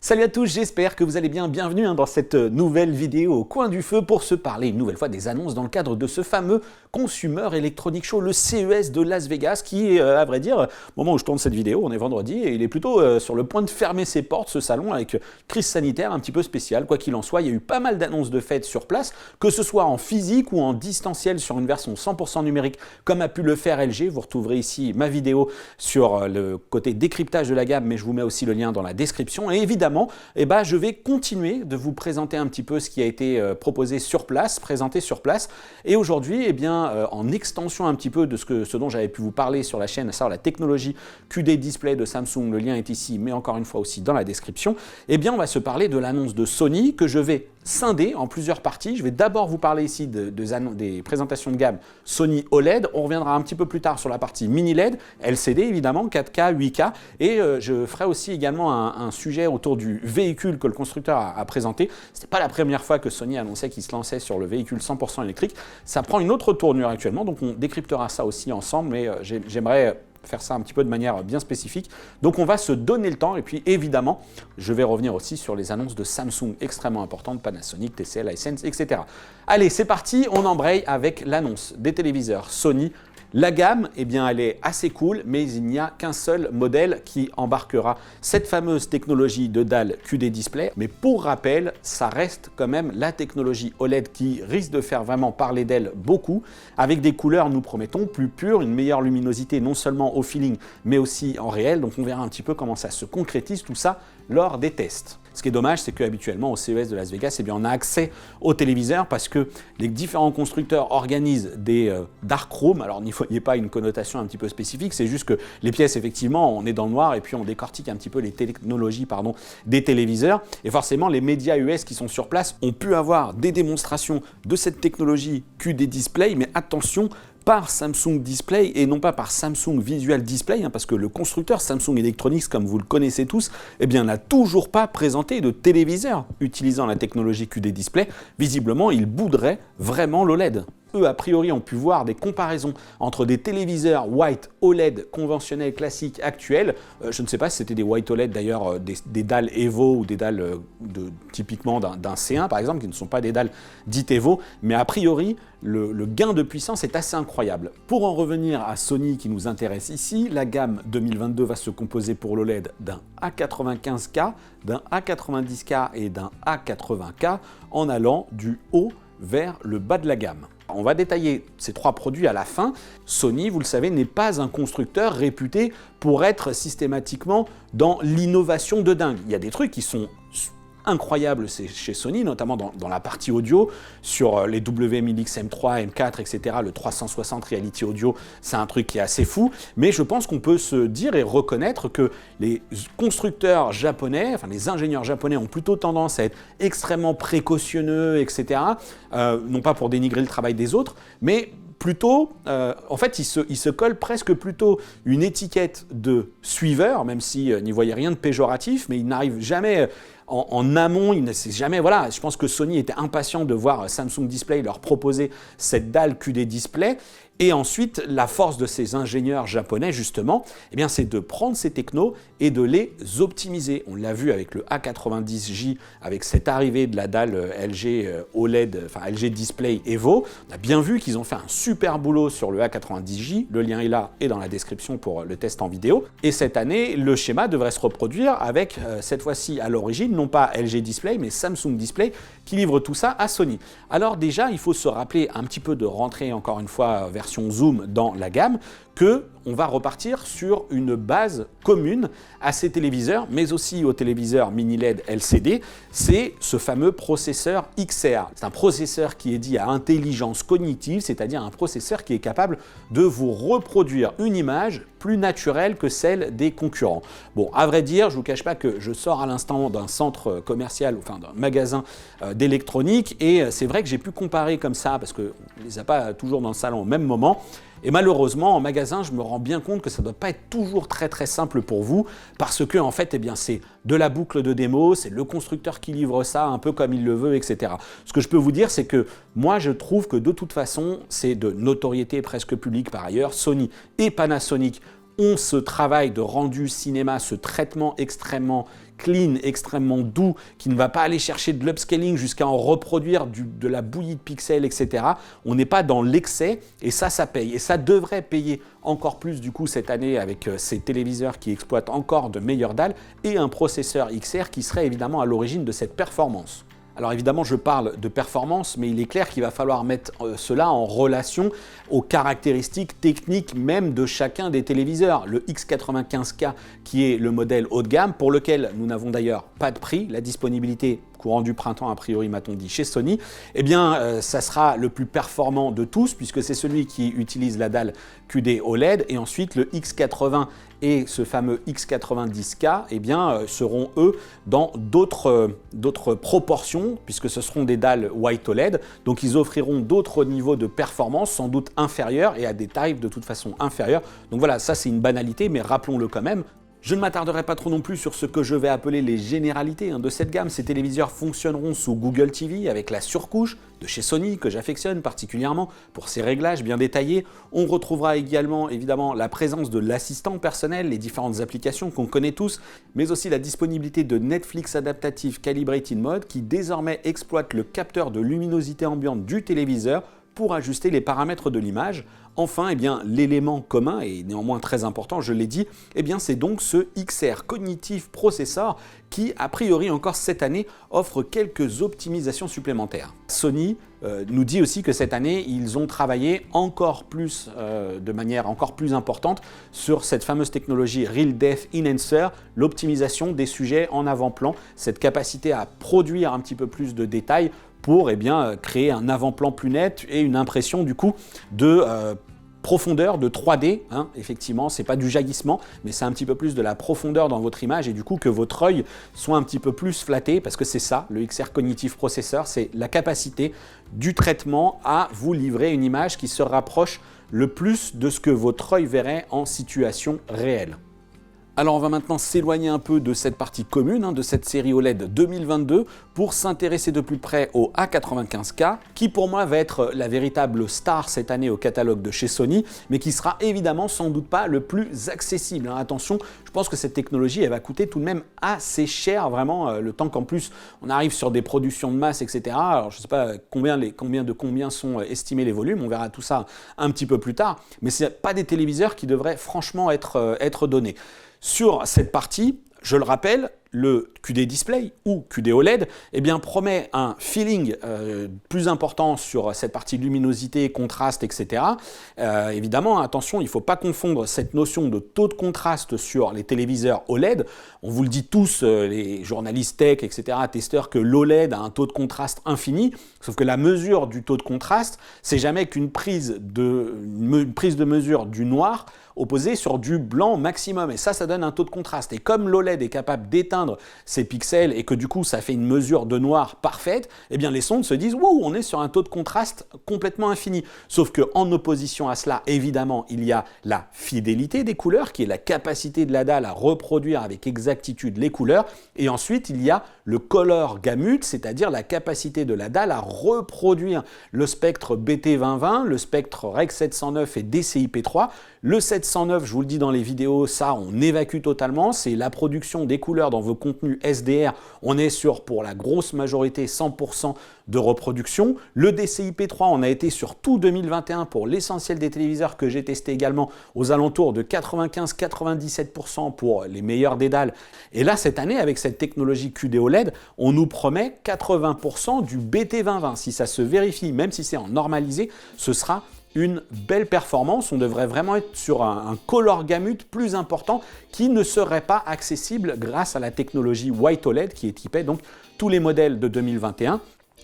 Salut à tous, j'espère que vous allez bien. Bienvenue dans cette nouvelle vidéo au coin du feu pour se parler une nouvelle fois des annonces dans le cadre de ce fameux Consumer Electronics Show, le CES de Las Vegas, qui, à vrai dire, au moment où je tourne cette vidéo, on est vendredi, et il est plutôt sur le point de fermer ses portes, ce salon, avec crise sanitaire un petit peu spéciale. Quoi qu'il en soit, il y a eu pas mal d'annonces de fêtes sur place, que ce soit en physique ou en distanciel sur une version 100% numérique, comme a pu le faire LG. Vous retrouverez ici ma vidéo sur le côté décryptage de la gamme, mais je vous mets aussi le lien dans la description. Et évidemment, je vais continuer de vous présenter un petit peu ce qui a été proposé sur place, présenté sur place. Et aujourd'hui, en extension un petit peu de ce dont j'avais pu vous parler sur la chaîne, à savoir la technologie QD Display de Samsung, le lien est ici, mais encore une fois aussi dans la description, on va se parler de l'annonce de Sony que je vais scinder en plusieurs parties. Je vais d'abord vous parler ici des présentations de gamme Sony OLED. On reviendra un petit peu plus tard sur la partie mini LED, LCD évidemment, 4K, 8K. Et je ferai aussi également un sujet autour du véhicule que le constructeur a présenté. Ce n'est pas la première fois que Sony annonçait qu'il se lançait sur le véhicule 100% électrique. Ça prend une autre tournure actuellement, donc on décryptera ça aussi ensemble, mais j'aimerais faire ça un petit peu de manière bien spécifique. Donc on va se donner le temps et puis évidemment, je vais revenir aussi sur les annonces de Samsung extrêmement importantes, Panasonic, TCL, Hisense, etc. Allez, c'est parti, on embraye avec l'annonce des téléviseurs Sony. La gamme, elle est assez cool, mais il n'y a qu'un seul modèle qui embarquera cette fameuse technologie de dalle QD Display. Mais pour rappel, ça reste quand même la technologie OLED qui risque de faire vraiment parler d'elle beaucoup, avec des couleurs, nous promettons, plus pures, une meilleure luminosité non seulement au feeling, mais aussi en réel. Donc on verra un petit peu comment ça se concrétise tout ça lors des tests. Ce qui est dommage, c'est qu'habituellement au CES de Las Vegas, on a accès aux téléviseurs parce que les différents constructeurs organisent des dark rooms. Alors n'y voyez pas une connotation un petit peu spécifique, c'est juste que les pièces, effectivement, on est dans le noir et puis on décortique un petit peu les technologies des téléviseurs. Et forcément, les médias US qui sont sur place ont pu avoir des démonstrations de cette technologie QD Display, mais attention, par Samsung Display et non pas par Samsung Visual Display, parce que le constructeur Samsung Electronics, comme vous le connaissez tous, n'a toujours pas présenté de téléviseur utilisant la technologie QD Display. Visiblement, il bouderait vraiment l'OLED. Eux, a priori, ont pu voir des comparaisons entre des téléviseurs White OLED conventionnels classiques actuels. Je ne sais pas si c'était des White OLED d'ailleurs, des dalles Evo ou des dalles typiquement d'un C1 par exemple, qui ne sont pas des dalles dites Evo, mais a priori, le gain de puissance est assez incroyable. Pour en revenir à Sony qui nous intéresse ici, la gamme 2022 va se composer pour l'OLED d'un A95K, d'un A90K et d'un A80K en allant du haut vers le bas de la gamme. On va détailler ces trois produits à la fin. Sony, vous le savez, n'est pas un constructeur réputé pour être systématiquement dans l'innovation de dingue. Il y a des trucs qui sont incroyables chez Sony, notamment dans la partie audio, sur les WMX M3, M4, etc. Le 360 Reality Audio, c'est un truc qui est assez fou, mais je pense qu'on peut se dire et reconnaître que les constructeurs japonais, enfin les ingénieurs japonais ont plutôt tendance à être extrêmement précautionneux, etc. Non pas pour dénigrer le travail des autres, mais plutôt, en fait, il se colle presque plutôt une étiquette de suiveur, même s'il n'y voyait rien de péjoratif, mais il n'arrive jamais en amont, il ne sait jamais. Voilà, je pense que Sony était impatient de voir Samsung Display leur proposer cette dalle QD Display. Et ensuite, la force de ces ingénieurs japonais, justement, c'est de prendre ces technos et de les optimiser. On l'a vu avec le A90J, avec cette arrivée de la dalle LG OLED, enfin LG Display Evo. On a bien vu qu'ils ont fait un super boulot sur le A90J. Le lien est là et dans la description pour le test en vidéo. Et cette année, le schéma devrait se reproduire avec, cette fois-ci à l'origine, non pas LG Display, mais Samsung Display, qui livre tout ça à Sony. Alors déjà, il faut se rappeler un petit peu de rentrer encore une fois version zoom dans la gamme, que on va repartir sur une base commune à ces téléviseurs, mais aussi aux téléviseurs mini LED LCD, c'est ce fameux processeur XR. C'est un processeur qui est dit à intelligence cognitive, c'est-à-dire un processeur qui est capable de vous reproduire une image plus naturelle que celle des concurrents. Bon, à vrai dire, je ne vous cache pas que je sors à l'instant d'un centre commercial, enfin d'un magasin d'électronique, et c'est vrai que j'ai pu comparer comme ça, parce qu'on ne les a pas toujours dans le salon au même moment. Et malheureusement, en magasin, je me rends bien compte que ça ne doit pas être toujours très simple pour vous, parce que en fait, c'est de la boucle de démo, c'est le constructeur qui livre ça un peu comme il le veut, etc. Ce que je peux vous dire, c'est que moi, je trouve que de toute façon, c'est de notoriété presque publique par ailleurs. Sony et Panasonic ont ce travail de rendu cinéma, ce traitement extrêmement clean, extrêmement doux, qui ne va pas aller chercher de l'upscaling jusqu'à en reproduire de la bouillie de pixels, etc. On n'est pas dans l'excès et ça paye. Et ça devrait payer encore plus du coup cette année avec ces téléviseurs qui exploitent encore de meilleures dalles et un processeur XR qui serait évidemment à l'origine de cette performance. Alors évidemment, je parle de performance, mais il est clair qu'il va falloir mettre cela en relation aux caractéristiques techniques même de chacun des téléviseurs. Le X95K, qui est le modèle haut de gamme, pour lequel nous n'avons d'ailleurs pas de prix, la disponibilité courant du printemps, a priori, m'a-t-on dit, chez Sony, eh bien, ça sera le plus performant de tous, puisque c'est celui qui utilise la dalle QD OLED, et ensuite le X80 et ce fameux X90K, eh bien, seront eux dans d'autres proportions, puisque ce seront des dalles White OLED, donc ils offriront d'autres niveaux de performance, sans doute inférieurs, et à des tarifs de toute façon inférieurs. Donc voilà, ça c'est une banalité, mais rappelons-le quand même. Je ne m'attarderai pas trop non plus sur ce que je vais appeler les généralités de cette gamme. Ces téléviseurs fonctionneront sous Google TV avec la surcouche de chez Sony que j'affectionne particulièrement pour ses réglages bien détaillés. On retrouvera également évidemment la présence de l'assistant personnel, les différentes applications qu'on connaît tous, mais aussi la disponibilité de Netflix Adaptative Calibrated Mode qui désormais exploite le capteur de luminosité ambiante du téléviseur pour ajuster les paramètres de l'image. Enfin, eh bien, l'élément commun, et néanmoins très important, je l'ai dit, eh bien, c'est donc ce XR Cognitive Processor qui, a priori encore cette année, offre quelques optimisations supplémentaires. Sony nous dit aussi que cette année, ils ont travaillé encore plus, de manière encore plus importante sur cette fameuse technologie Real Depth Enhancer, l'optimisation des sujets en avant-plan, cette capacité à produire un petit peu plus de détails pour créer un avant-plan plus net et une impression du coup de profondeur, de 3D. Effectivement, c'est pas du jaillissement, mais c'est un petit peu plus de la profondeur dans votre image et du coup que votre œil soit un petit peu plus flatté parce que c'est ça, le XR Cognitive Processor, c'est la capacité du traitement à vous livrer une image qui se rapproche le plus de ce que votre œil verrait en situation réelle. Alors on va maintenant s'éloigner un peu de cette partie commune, de cette série OLED 2022 pour s'intéresser de plus près au A95K qui pour moi va être la véritable star cette année au catalogue de chez Sony mais qui sera évidemment sans doute pas le plus accessible. Attention, je pense que cette technologie elle va coûter tout de même assez cher vraiment le temps qu'en plus on arrive sur des productions de masse etc. Alors je ne sais pas combien sont estimés les volumes, on verra tout ça un petit peu plus tard mais ce n'est pas des téléviseurs qui devraient franchement être donnés. Sur cette partie, je le rappelle, le QD Display ou QD OLED promet un feeling plus important sur cette partie luminosité, contraste, etc. Évidemment, attention, il ne faut pas confondre cette notion de taux de contraste sur les téléviseurs OLED. On vous le dit tous, les journalistes tech, etc., testeurs, que l'OLED a un taux de contraste infini, sauf que la mesure du taux de contraste, c'est jamais qu'une prise de mesure du noir opposé sur du blanc maximum. Et ça donne un taux de contraste. Et comme l'OLED est capable d'éteindre ces pixels et que du coup, ça fait une mesure de noir parfaite, eh bien les sondes se disent « Wow, on est sur un taux de contraste complètement infini ». Sauf qu'en opposition à cela, évidemment, il y a la fidélité des couleurs, qui est la capacité de la dalle à reproduire avec exactitude les couleurs. Et ensuite, il y a le color gamut, c'est-à-dire la capacité de la dalle à reproduire le spectre BT2020, le spectre Rec 709 et DCI-P3. Le 709, je vous le dis dans les vidéos, ça on évacue totalement, c'est la production des couleurs dans vos contenus SDR, on est sur pour la grosse majorité 100% de reproduction. Le DCI-P3, on a été sur tout 2021 pour l'essentiel des téléviseurs que j'ai testé également aux alentours de 95-97% pour les meilleurs des dalles. Et là cette année avec cette technologie QD OLED, on nous promet 80% du BT2020. Si ça se vérifie, même si c'est en normalisé, ce sera une belle performance. On devrait vraiment être sur un color gamut plus important qui ne serait pas accessible grâce à la technologie White OLED qui équipait donc tous les modèles de 2021.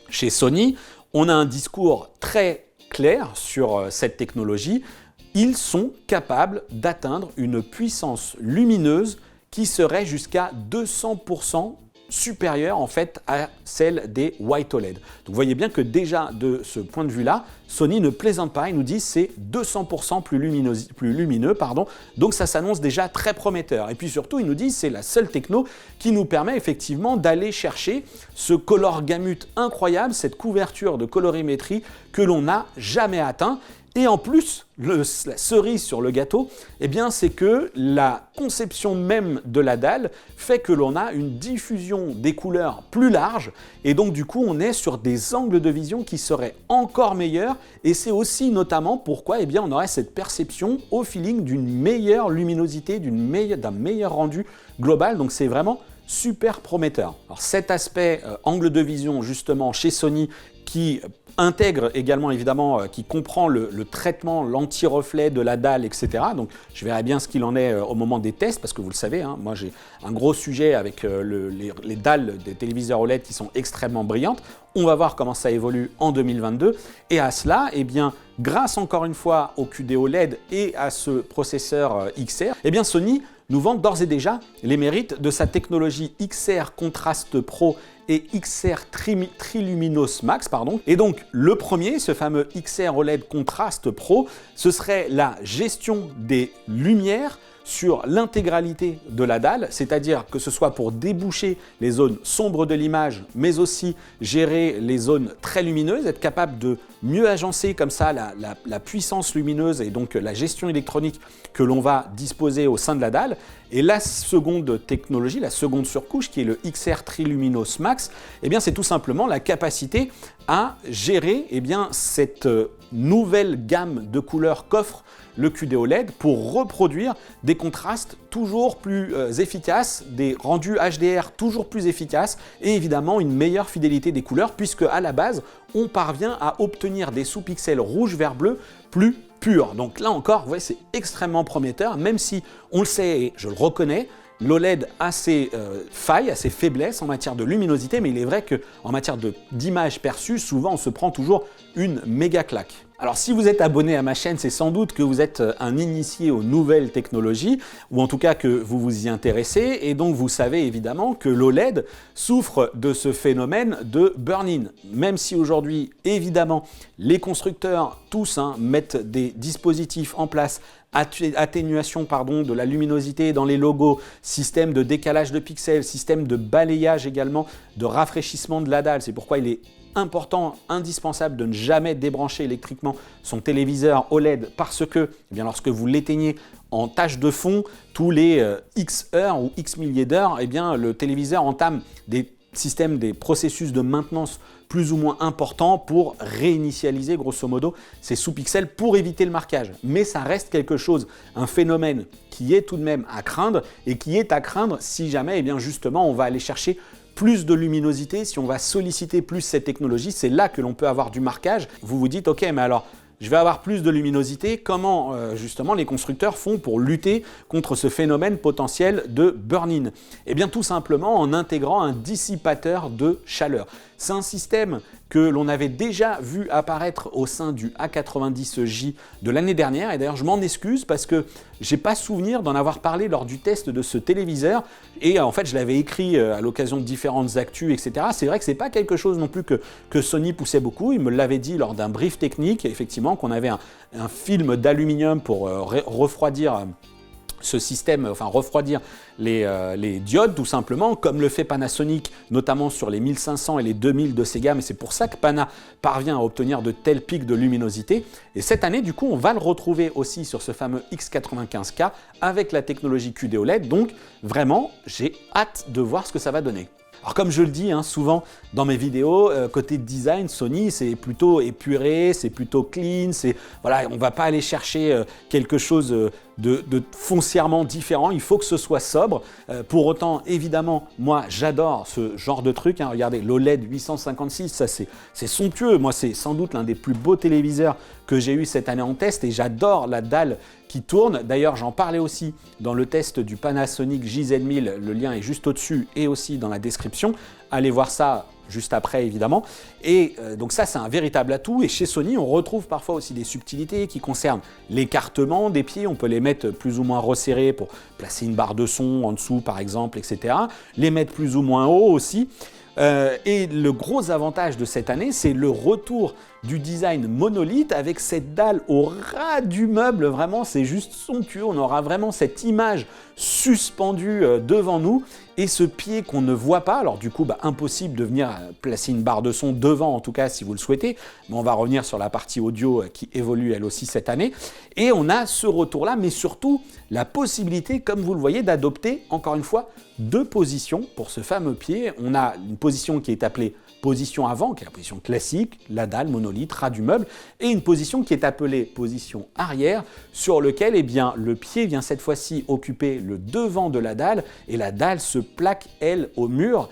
Chez Sony, on a un discours très clair sur cette technologie. Ils sont capables d'atteindre une puissance lumineuse qui serait jusqu'à 200% supérieure en fait à celle des White OLED. Donc vous voyez bien que déjà de ce point de vue-là, Sony ne plaisante pas, il nous dit c'est 200% plus lumineux, donc ça s'annonce déjà très prometteur. Et puis surtout, il nous dit c'est la seule techno qui nous permet effectivement d'aller chercher ce color gamut incroyable, cette couverture de colorimétrie que l'on n'a jamais atteint Et en plus, la cerise sur le gâteau, eh bien, c'est que la conception même de la dalle fait que l'on a une diffusion des couleurs plus large et donc du coup on est sur des angles de vision qui seraient encore meilleurs et c'est aussi notamment pourquoi eh bien, on aurait cette perception au feeling d'une meilleure luminosité, d'un meilleur rendu global, donc c'est vraiment super prometteur. Alors cet aspect angle de vision justement chez Sony qui intègre également évidemment, qui comprend le traitement, l'anti-reflet de la dalle, etc. Donc je verrai bien ce qu'il en est au moment des tests, parce que vous le savez, hein, moi j'ai un gros sujet avec les dalles des téléviseurs OLED qui sont extrêmement brillantes. On va voir comment ça évolue en 2022. Et à cela, eh bien, grâce encore une fois au QD OLED et à ce processeur XR, eh bien Sony nous vante d'ores et déjà les mérites de sa technologie XR Contrast Pro et XR Triluminos Max, pardon. Et donc, le premier, ce fameux XR OLED Contrast Pro, ce serait la gestion des lumières sur l'intégralité de la dalle, c'est-à-dire que ce soit pour déboucher les zones sombres de l'image, mais aussi gérer les zones très lumineuses, être capable de mieux agencer comme ça la puissance lumineuse et donc la gestion électronique que l'on va disposer au sein de la dalle. Et la seconde technologie, la seconde surcouche, qui est le XR Triluminos Max, eh bien c'est tout simplement la capacité à gérer eh bien, cette nouvelle gamme de couleurs qu'offre le QD OLED pour reproduire des contrastes toujours plus efficaces, des rendus HDR toujours plus efficaces et évidemment une meilleure fidélité des couleurs puisque à la base on parvient à obtenir des sous-pixels rouge, vert, bleu plus purs. Donc là encore, vous voyez, c'est extrêmement prometteur, même si on le sait et je le reconnais, l'OLED a ses failles, a ses faiblesses en matière de luminosité, mais il est vrai qu'en matière d'image perçue, souvent on se prend toujours une méga claque. Alors si vous êtes abonné à ma chaîne, c'est sans doute que vous êtes un initié aux nouvelles technologies, ou en tout cas que vous vous y intéressez, et donc vous savez évidemment que l'OLED souffre de ce phénomène de burn-in. Même si aujourd'hui, évidemment, les constructeurs tous mettent des dispositifs en place, atténuation de la luminosité dans les logos, système de décalage de pixels, système de balayage également, de rafraîchissement de la dalle. C'est pourquoi il est important, indispensable de ne jamais débrancher électriquement son téléviseur OLED parce que eh bien, lorsque vous l'éteignez en tâche de fond, tous les X heures ou X milliers d'heures, eh bien, le téléviseur entame des systèmes, des processus de maintenance plus ou moins importants pour réinitialiser grosso modo ces sous-pixels pour éviter le marquage. Mais ça reste quelque chose, un phénomène qui est tout de même à craindre et qui est à craindre si jamais eh bien, justement on va aller chercher plus de luminosité, si on va solliciter plus cette technologie, c'est là que l'on peut avoir du marquage. Vous vous dites, ok, mais alors, je vais avoir plus de luminosité, comment justement les constructeurs font pour lutter contre ce phénomène potentiel de burn-in? Eh bien tout simplement en intégrant un dissipateur de chaleur. C'est un système que l'on avait déjà vu apparaître au sein du A90J de l'année dernière. Et d'ailleurs, je m'en excuse parce que je n'ai pas souvenir d'en avoir parlé lors du test de ce téléviseur. Et en fait, je l'avais écrit à l'occasion de différentes actus, etc. C'est vrai que ce n'est pas quelque chose non plus que Sony poussait beaucoup. Il me l'avait dit lors d'un brief technique, effectivement, qu'on avait un film d'aluminium pour refroidir ce système, enfin refroidir les diodes tout simplement, comme le fait Panasonic, notamment sur les 1500 et les 2000 de ces gammes, et c'est pour ça que Pana parvient à obtenir de tels pics de luminosité. Et cette année, du coup, on va le retrouver aussi sur ce fameux X95K avec la technologie QD OLED, donc vraiment, j'ai hâte de voir ce que ça va donner. Alors comme je le dis souvent dans mes vidéos, côté design, Sony c'est plutôt épuré, c'est plutôt clean, voilà, on ne va pas aller chercher quelque chose de foncièrement différent, il faut que ce soit sobre. Pour autant, évidemment, moi j'adore ce genre de truc, regardez, l'OLED 856, ça c'est somptueux, moi c'est sans doute l'un des plus beaux téléviseurs que j'ai eu cette année en test et j'adore la dalle qui tourne. D'ailleurs, j'en parlais aussi dans le test du Panasonic JZ1000, le lien est juste au-dessus et aussi dans la description. Allez voir ça juste après évidemment. Et donc ça c'est un véritable atout et chez Sony on retrouve parfois aussi des subtilités qui concernent l'écartement des pieds, on peut les mettre plus ou moins resserrés pour placer une barre de son en dessous par exemple, etc. Les mettre plus ou moins haut aussi. Et le gros avantage de cette année, c'est le retour du design monolithe avec cette dalle au ras du meuble. Vraiment, c'est juste somptueux. On aura vraiment cette image suspendue devant nous. Et ce pied qu'on ne voit pas, alors du coup, impossible de venir placer une barre de son devant, en tout cas si vous le souhaitez, mais on va revenir sur la partie audio qui évolue elle aussi cette année. Et on a ce retour-là, mais surtout la possibilité, comme vous le voyez, d'adopter, encore une fois, 2 positions pour ce fameux pied. On a une position qui est appelée position avant, qui est la position classique, la dalle, monolithe, ras du meuble, et une position qui est appelée position arrière, sur lequel le pied vient cette fois-ci occuper le devant de la dalle, et la dalle se plaque, elle, au mur.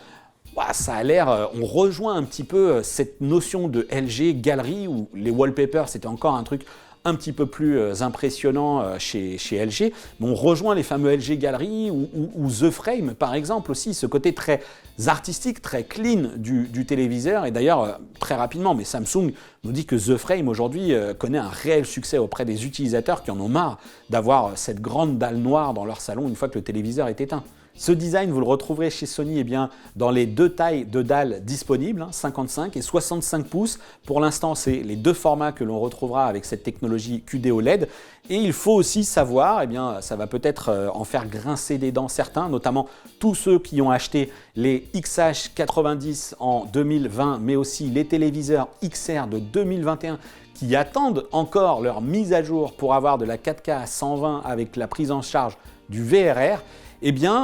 Ça a l'air, on rejoint un petit peu cette notion de LG galerie, où les wallpapers, c'était encore un truc un petit peu plus impressionnant chez LG. Mais on rejoint les fameux LG Gallery ou The Frame, par exemple, aussi, ce côté très artistique, très clean du téléviseur. Et d'ailleurs, très rapidement, mais Samsung nous dit que The Frame, aujourd'hui, connaît un réel succès auprès des utilisateurs qui en ont marre d'avoir cette grande dalle noire dans leur salon une fois que le téléviseur est éteint. Ce design, vous le retrouverez chez Sony dans les 2 tailles de dalles disponibles, 55 et 65 pouces. Pour l'instant, c'est les 2 formats que l'on retrouvera avec cette technologie QD OLED. Et il faut aussi savoir, ça va peut-être en faire grincer des dents certains, notamment tous ceux qui ont acheté les XH90 en 2020, mais aussi les téléviseurs XR de 2021 qui attendent encore leur mise à jour pour avoir de la 4K à 120 avec la prise en charge du VRR.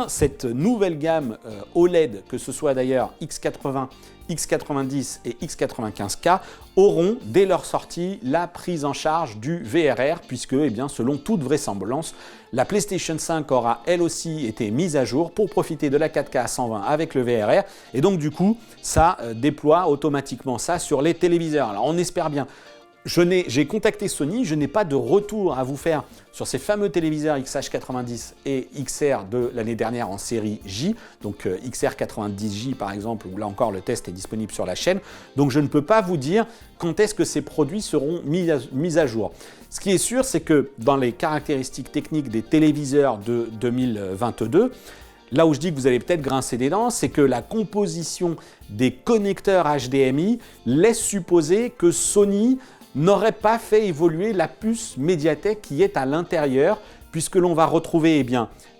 Cette nouvelle gamme OLED, que ce soit d'ailleurs X80, X90 et X95K, auront dès leur sortie la prise en charge du VRR, puisque selon toute vraisemblance, la PlayStation 5 aura elle aussi été mise à jour pour profiter de la 4K à 120 avec le VRR, et donc du coup ça déploie automatiquement ça sur les téléviseurs. Alors on espère bien. J'ai contacté Sony, je n'ai pas de retour à vous faire sur ces fameux téléviseurs XH90 et XR de l'année dernière en série J, donc XR90J par exemple, où là encore le test est disponible sur la chaîne. Donc je ne peux pas vous dire quand est-ce que ces produits seront mis à jour. Ce qui est sûr, c'est que dans les caractéristiques techniques des téléviseurs de 2022, là où je dis que vous allez peut-être grincer des dents, c'est que la composition des connecteurs HDMI laisse supposer que Sony n'aurait pas fait évoluer la puce Mediatek qui est à l'intérieur, puisque l'on va retrouver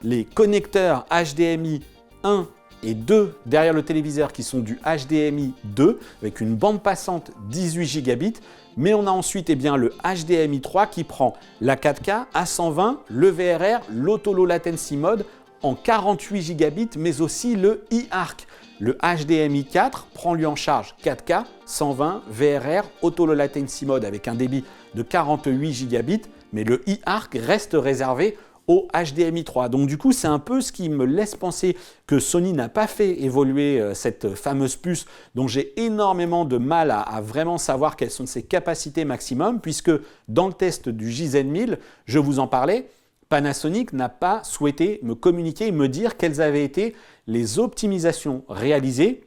les connecteurs HDMI 1 et 2 derrière le téléviseur qui sont du HDMI 2 avec une bande passante 18 gigabits, mais on a ensuite le HDMI 3 qui prend la 4K à 120, le VRR, l'Auto Low Latency Mode en 48 gigabits, mais aussi le eARC. Le HDMI 4 prend lui en charge 4K, 120, VRR, Auto Low Latency Mode avec un débit de 48 gigabits, mais le eARC reste réservé au HDMI 3. Donc du coup, c'est un peu ce qui me laisse penser que Sony n'a pas fait évoluer cette fameuse puce dont j'ai énormément de mal à vraiment savoir quelles sont ses capacités maximum, puisque dans le test du JZ1000, je vous en parlais, Panasonic n'a pas souhaité me communiquer et me dire quelles avaient été les optimisations réalisées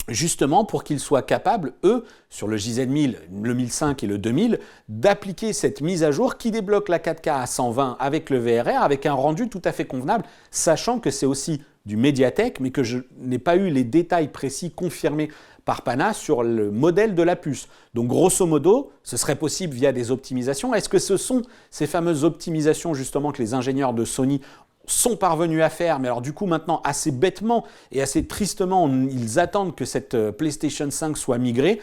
justement pour qu'ils soient capables, eux, sur le JZ1000, le 1005 et le 2000, d'appliquer cette mise à jour qui débloque la 4K à 120 avec le VRR, avec un rendu tout à fait convenable, sachant que c'est aussi du Mediatek, mais que je n'ai pas eu les détails précis confirmés par Pana sur le modèle de la puce. Donc grosso modo, ce serait possible via des optimisations. Est-ce que ce sont ces fameuses optimisations justement que les ingénieurs de Sony sont parvenus à faire, mais alors du coup maintenant assez bêtement et assez tristement, ils attendent que cette PlayStation 5 soit migrée.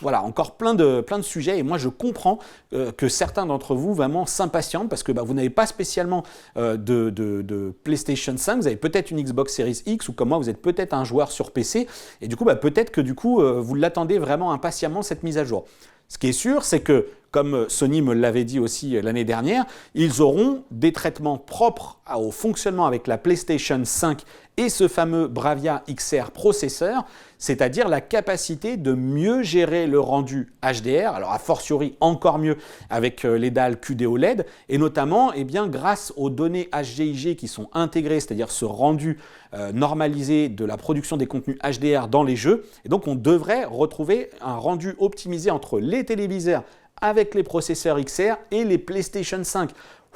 Voilà, encore plein de sujets, et moi je comprends que certains d'entre vous vraiment s'impatientent parce que vous n'avez pas spécialement de PlayStation 5, vous avez peut-être une Xbox Series X, ou comme moi vous êtes peut-être un joueur sur PC, et du coup peut-être que vous l'attendez vraiment impatiemment cette mise à jour. Ce qui est sûr, c'est que, comme Sony me l'avait dit aussi l'année dernière, ils auront des traitements propres au fonctionnement avec la PlayStation 5 et ce fameux Bravia XR processeur, c'est-à-dire la capacité de mieux gérer le rendu HDR, alors a fortiori encore mieux avec les dalles QD OLED, et notamment grâce aux données HGIG qui sont intégrées, c'est-à-dire ce rendu normalisé de la production des contenus HDR dans les jeux, et donc on devrait retrouver un rendu optimisé entre les téléviseurs avec les processeurs XR et les PlayStation 5.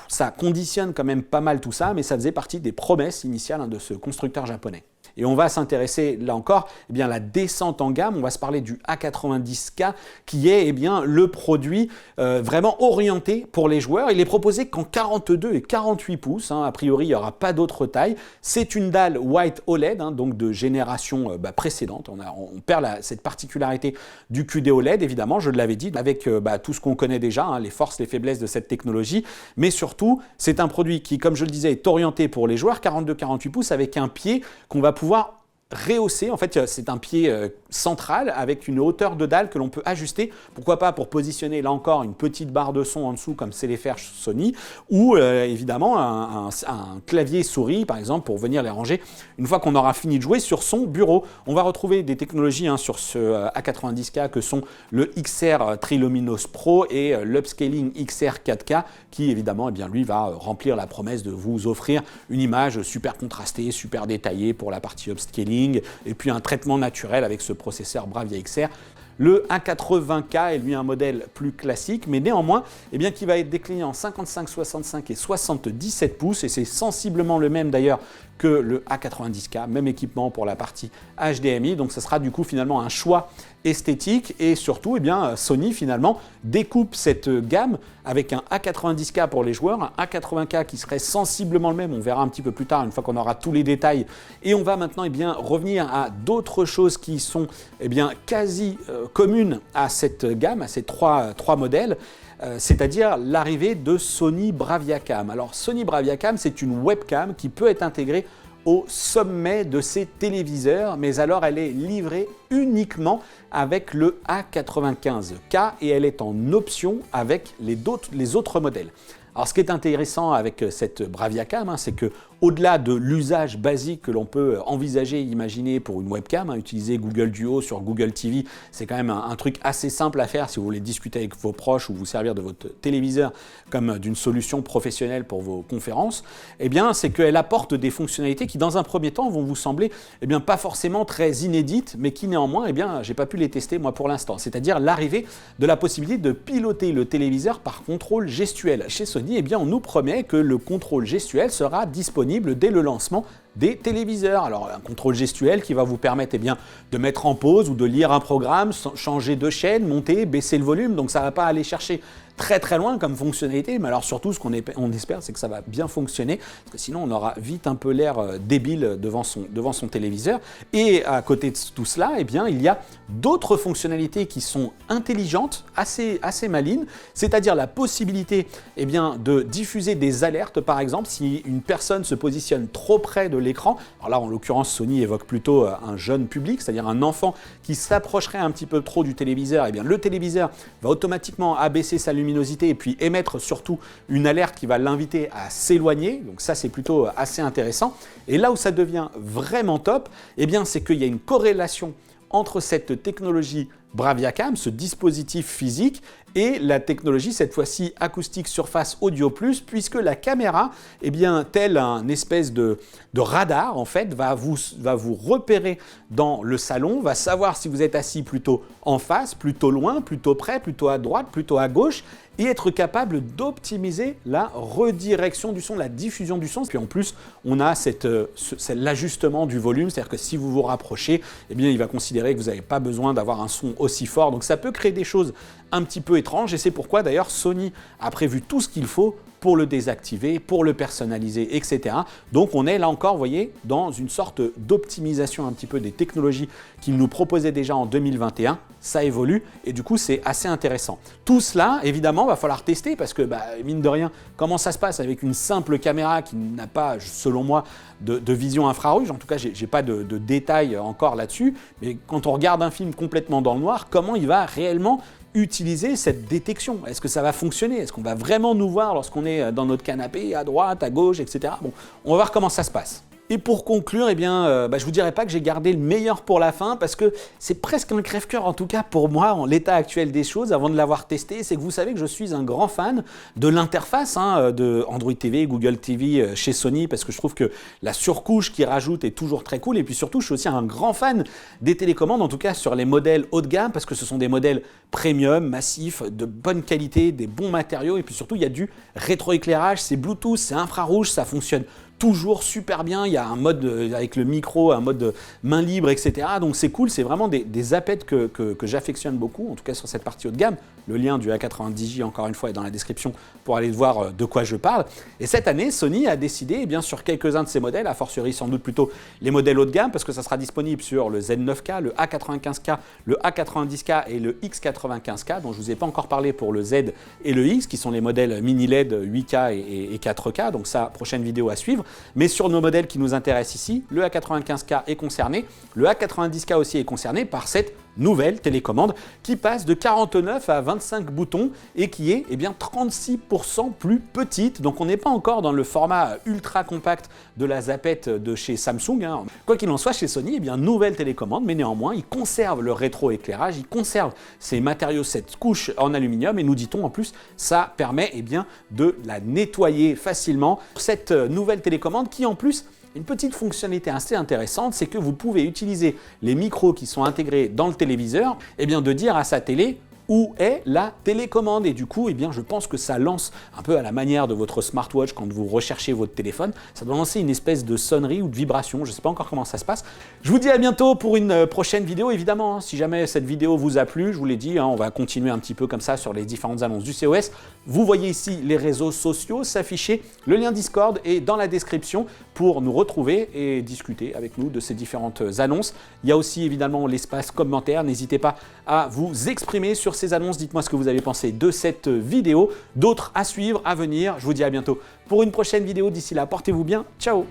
Ça conditionne quand même pas mal tout ça, mais ça faisait partie des promesses initiales de ce constructeur japonais. Et on va s'intéresser là encore eh bien, à la descente en gamme. On va se parler du A90K qui est eh bien, le produit vraiment orienté pour les joueurs. Il est proposé qu'en 42 et 48 pouces. A priori, il n'y aura pas d'autre taille. C'est une dalle White OLED, donc de génération précédente. On perd cette particularité du QD OLED, évidemment, je l'avais dit, avec tout ce qu'on connaît déjà, les forces, les faiblesses de cette technologie. Mais surtout, c'est un produit qui, comme je le disais, est orienté pour les joueurs 42-48 pouces avec un pied qu'on va pouvoir rehaussé. En fait, c'est un pied central avec une hauteur de dalle que l'on peut ajuster. Pourquoi pas pour positionner, là encore, une petite barre de son en dessous, comme c'est les faire Sony, ou évidemment un clavier souris, par exemple, pour venir les ranger une fois qu'on aura fini de jouer sur son bureau. On va retrouver des technologies sur ce A90K que sont le XR Triluminos Pro et l'Upscaling XR 4K qui, évidemment, lui va remplir la promesse de vous offrir une image super contrastée, super détaillée pour la partie upscaling, et puis un traitement naturel avec ce processeur Bravia XR. Le A80K est lui un modèle plus classique, mais néanmoins, qui va être décliné en 55, 65 et 77 pouces, et c'est sensiblement le même d'ailleurs que le A90K, même équipement pour la partie HDMI, donc ce sera du coup finalement un choix esthétique, et surtout Sony finalement découpe cette gamme avec un A90K pour les joueurs, un A80K qui serait sensiblement le même, on verra un petit peu plus tard une fois qu'on aura tous les détails, et on va maintenant revenir à d'autres choses qui sont quasi communes à cette gamme, à ces trois modèles. C'est-à-dire l'arrivée de Sony Bravia Cam. Alors Sony Bravia Cam, c'est une webcam qui peut être intégrée au sommet de ces téléviseurs, mais alors elle est livrée uniquement avec le A95K et elle est en option avec les autres modèles. Alors ce qui est intéressant avec cette Bravia Cam, c'est que au-delà de l'usage basique que l'on peut envisager, imaginer pour une webcam, utiliser Google Duo sur Google TV, c'est quand même un truc assez simple à faire si vous voulez discuter avec vos proches ou vous servir de votre téléviseur comme d'une solution professionnelle pour vos conférences, c'est qu'elle apporte des fonctionnalités qui dans un premier temps vont vous sembler pas forcément très inédites, mais qui néanmoins, j'ai pas pu les tester moi pour l'instant. C'est-à-dire l'arrivée de la possibilité de piloter le téléviseur par contrôle gestuel. Chez Sony, on nous promet que le contrôle gestuel sera disponible dès le lancement des téléviseurs. Alors un contrôle gestuel qui va vous permettre de mettre en pause ou de lire un programme, changer de chaîne, monter, baisser le volume, donc ça ne va pas aller chercher très très loin comme fonctionnalité, mais alors surtout ce qu'on espère c'est que ça va bien fonctionner, parce que sinon on aura vite un peu l'air débile devant son téléviseur. Et à côté de tout cela, il y a d'autres fonctionnalités qui sont intelligentes, assez malines, c'est-à-dire la possibilité de diffuser des alertes, par exemple si une personne se positionne trop près de l'écran. Alors là en l'occurrence Sony évoque plutôt un jeune public, c'est-à-dire un enfant qui s'approcherait un petit peu trop du téléviseur, le téléviseur va automatiquement abaisser sa luminosité et puis émettre surtout une alerte qui va l'inviter à s'éloigner. Donc ça, c'est plutôt assez intéressant. Et là où ça devient vraiment top, c'est qu'il y a une corrélation entre cette technologie Bravia Cam, ce dispositif physique, et la technologie, cette fois-ci acoustique surface audio plus, puisque la caméra, tel un espèce de radar, en fait, va vous repérer dans le salon, va savoir si vous êtes assis plutôt en face, plutôt loin, plutôt près, plutôt à droite, plutôt à gauche, et être capable d'optimiser la redirection du son, la diffusion du son. Puis en plus, on a l'ajustement du volume, c'est-à-dire que si vous vous rapprochez, il va considérer que vous n'avez pas besoin d'avoir un son aussi fort. Donc ça peut créer des choses un petit peu étranges, et c'est pourquoi d'ailleurs Sony a prévu tout ce qu'il faut pour le désactiver, pour le personnaliser, etc. Donc on est là encore, vous voyez, dans une sorte d'optimisation un petit peu des technologies qu'il nous proposait déjà en 2021. Ça évolue et du coup c'est assez intéressant. Tout cela, évidemment, va falloir tester parce que, mine de rien, comment ça se passe avec une simple caméra qui n'a pas, selon moi, de vision infrarouge. En tout cas, j'ai pas de détails encore là-dessus. Mais quand on regarde un film complètement dans le noir, comment il va réellement utiliser cette détection? Est-ce que ça va fonctionner? Est-ce qu'on va vraiment nous voir lorsqu'on est dans notre canapé, à droite, à gauche, etc. Bon, on va voir comment ça se passe. Et pour conclure, je vous dirais pas que j'ai gardé le meilleur pour la fin parce que c'est presque un crève-cœur, en tout cas pour moi, en l'état actuel des choses, avant de l'avoir testé. C'est que vous savez que je suis un grand fan de l'interface de Android TV, Google TV chez Sony, parce que je trouve que la surcouche qu'ils rajoutent est toujours très cool. Et puis surtout, je suis aussi un grand fan des télécommandes, en tout cas sur les modèles haut de gamme, parce que ce sont des modèles premium, massifs, de bonne qualité, des bons matériaux. Et puis surtout, il y a du rétroéclairage, c'est Bluetooth, c'est infrarouge, ça fonctionne toujours super bien. Il y a un mode avec le micro, un mode main libre, etc. Donc c'est cool, c'est vraiment des zapettes que j'affectionne beaucoup, en tout cas sur cette partie haut de gamme. Le lien du A90J, encore une fois, est dans la description pour aller voir de quoi je parle. Et cette année, Sony a décidé, eh bien, sur quelques-uns de ses modèles, a fortiori sans doute plutôt les modèles haut de gamme, parce que ça sera disponible sur le Z9K, le A95K, le A90K et le X95K, dont je ne vous ai pas encore parlé pour le Z et le X, qui sont les modèles mini LED 8K et 4K. Donc ça, prochaine vidéo à suivre. Mais sur nos modèles qui nous intéressent ici, le A95K est concerné, le A90K aussi est concerné par cette nouvelle télécommande qui passe de 49 à 25 boutons et qui est bien 36% plus petite. Donc on n'est pas encore dans le format ultra compact de la zapette de chez Samsung. Quoi qu'il en soit, chez Sony, nouvelle télécommande, mais néanmoins, ils conservent le rétroéclairage, ils conservent ces matériaux, cette couche en aluminium, et nous dit-on en plus, ça permet de la nettoyer facilement. Cette nouvelle télécommande qui en plus, une petite fonctionnalité assez intéressante, c'est que vous pouvez utiliser les micros qui sont intégrés dans le téléviseur, de dire à sa télé où est la télécommande. Et du coup, je pense que ça lance un peu à la manière de votre smartwatch quand vous recherchez votre téléphone. Ça doit lancer une espèce de sonnerie ou de vibration. Je ne sais pas encore comment ça se passe. Je vous dis à bientôt pour une prochaine vidéo. Évidemment, si jamais cette vidéo vous a plu, je vous l'ai dit, on va continuer un petit peu comme ça sur les différentes annonces du CES. Vous voyez ici les réseaux sociaux s'afficher. Le lien Discord est dans la description pour nous retrouver et discuter avec nous de ces différentes annonces. Il y a aussi évidemment l'espace commentaire. N'hésitez pas à vous exprimer sur ces annonces. Dites-moi ce que vous avez pensé de cette vidéo. D'autres à suivre, à venir. Je vous dis à bientôt pour une prochaine vidéo. D'ici là, portez-vous bien. Ciao!